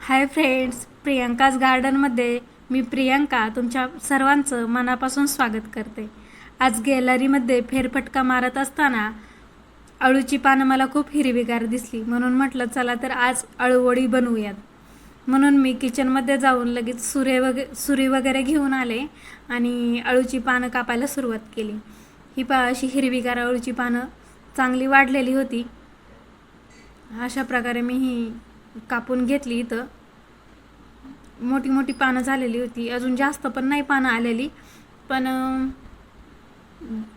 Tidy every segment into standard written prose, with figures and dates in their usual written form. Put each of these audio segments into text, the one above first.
Hi friends, Priyanka's गार्डनमध्ये मी प्रियंका तुमच्या सर्वांचं मनापासून स्वागत करते. आज गॅलरीमध्ये फेरफटका मारत असताना अळूची पानं मला खूप हिरवीगार दिसली, म्हणून म्हटलं चला तर आज अळूवडी बनवूयात. म्हणून मी किचनमध्ये जाऊन लगेच सुरी वगैरे घेऊन आले आणि अळूची पानं कापायला सुरुवात केली. ही अशी हिरवीगार अळूची पानं चांगली वाढलेली होती. अशा प्रकारे मी ही कापून घेतली. इथं मोठी मोठी पानं झालेली होती, अजून जास्त पण नाही पानं आलेली, पण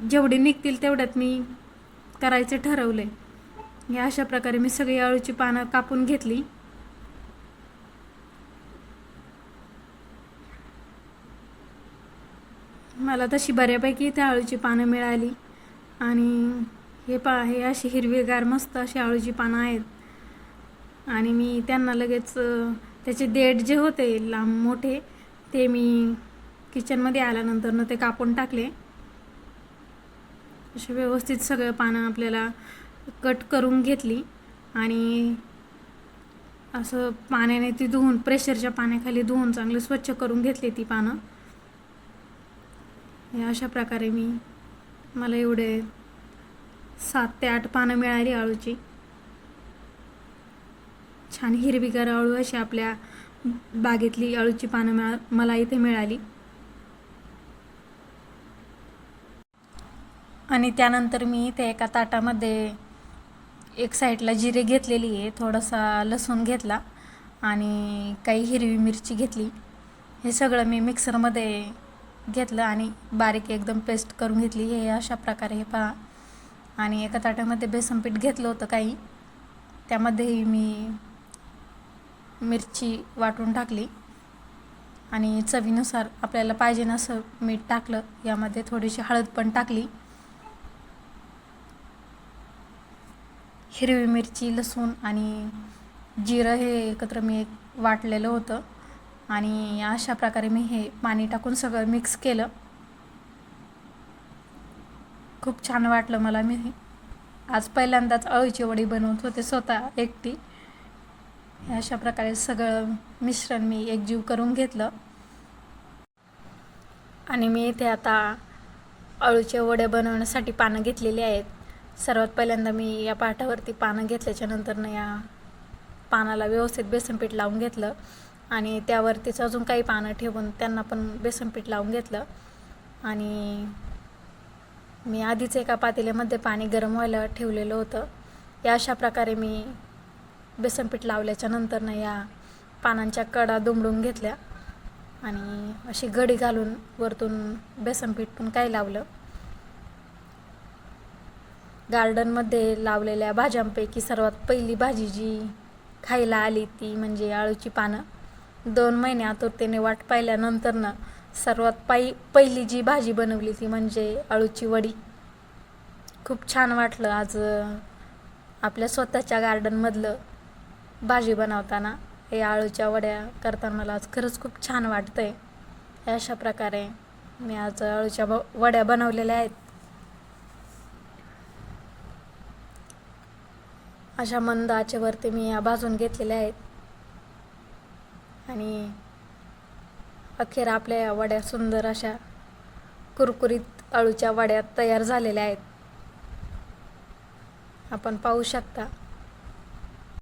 जेवढी निघतील तेवढ्यात मी करायचे ठरवले. हे अशा प्रकारे मी सगळी अळूची पानं कापून घेतली. मला तशी बऱ्यापैकी इथे अळूची पानं मिळाली आणि हे अशी हिरवीगार मस्त अशी अळूची पानं आहेत आणि मी त्यांना लगेच त्याचे देठ जे होते लांब मोठे ते मी किचनमध्ये आल्यानंतर ते कापून टाकले. असे व्यवस्थित सगळं पानं आपल्याला कट करून घेतली आणि असं पाण्याने ती धुवून, प्रेशरच्या पाण्याखाली धुवून चांगले स्वच्छ करून घेतली ती पानं. हे अशा प्रकारे मला एवढे 7 ते 8 पानं मिळाली अळूची. छान हिरवीगार अळू अशी आपल्या बागेतली अळूची पानं मला इथे मिळाली. आणि त्यानंतर मी इथे एका ताटामध्ये एक साईडला जिरे घेतलेली आहे, थोडासा लसूण घेतला आणि काही हिरवी मिरची घेतली. हे सगळं मी मिक्सरमध्ये घेतलं आणि बारीक एकदम पेस्ट करून घेतली. हे अशा प्रकारे हे पहा. आणि एका ताटामध्ये बेसन पीठ घेतलं होतं काही, त्यामध्येही मी मिरची वाटून टाकली आणि चवीनुसार आपल्याला पाहिजे असं मीठ टाकलं. यामध्ये थोडीशी हळद पण टाकली. हिरवी मिरची, लसूण आणि जिरं हे एकत्र मी वाटलेलं होतं आणि अशा प्रकारे मी हे पाणी टाकून सगळं मिक्स केलं. खूप छान वाटलं मला. मी आज पहिल्यांदाच अळूची वडी बनवत होते स्वतः एकटी. अशा प्रकारे सगळं मिश्रण मी एकजीव करून घेतलं आणि मी इथे आता अळूच्या वड्या बनवण्यासाठी पानं घेतलेली आहेत. सर्वात पहिल्यांदा मी या पाटावरती पानं घेतल्याच्या नंतर या पानाला व्यवस्थित बेसनपीठ लावून घेतलं आणि त्यावरतीच अजून काही पानं ठेवून त्यांना पण बेसनपीठ लावून घेतलं. आणि मी आधीच एका पातेल्यामध्ये पाणी गरम व्हायला ठेवलेलं होतं. या अशा प्रकारे मी बेसनपीठ लावल्याच्या नंतर या पानांच्या कडा दुमडून घेतल्या आणि अशी घडी घालून वरतून बेसनपीठ पण काही लावलं. गार्डनमध्ये लावलेल्या भाज्यांपैकी सर्वात पहिली भाजी जी खायला आली ती म्हणजे अळूची पानं. 2 महिने आतुरतेने वाट पाहिल्यानंतर सर्वात पहिली जी भाजी बनवली ती म्हणजे अळूची वडी. खूप छान वाटलं आज आपल्या स्वतःच्या गार्डनमधलं भाजी बनवताना. हे अळूच्या वड्या करताना मला आज खरंच खूप छान वाटतंय. अशा प्रकारे मी आज अळूच्या वड्या बनवलेल्या आहेत. अशा मंद आचेवरती मी या भाजून घेतलेल्या आहेत आणि अखेर आपल्या या वड्या सुंदर अशा कुरकुरीत अळूच्या वड्या तयार झालेल्या आहेत. आपण पाहू शकता.